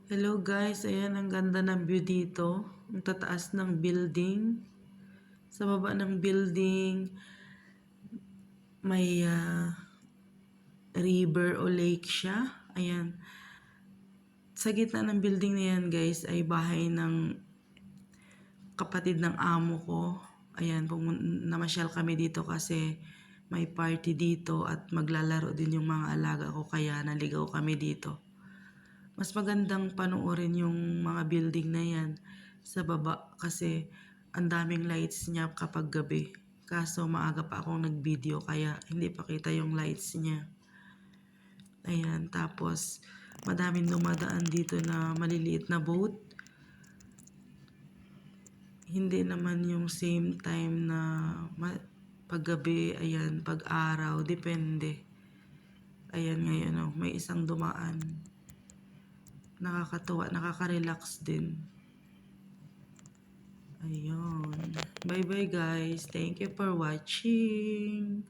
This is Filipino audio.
Hello guys, ayan ang ganda ng view dito. Ang tataas ng building. Sa baba ng building, may river o lake siya. Ayan. Sa gitna ng building na yan guys ay bahay ng kapatid ng amo ko. Ayan, namasyal kami dito kasi may party dito at maglalaro din yung mga alaga ko kaya naligaw kami dito. Mas magandang panoorin yung mga building na yan sa baba kasi ang daming lights niya kapag gabi. Kaso maaga pa akong nag-video kaya hindi pa kita yung lights niya. Ayan, tapos madaming dumadaan dito na maliliit na boat. Hindi naman yung same time na paggabi, ayan, pag-araw, depende. Ayan ngayon, oh, may isang dumaan. Nakakatuwa, nakaka-relax din. Ayun. Bye-bye guys. Thank you for watching.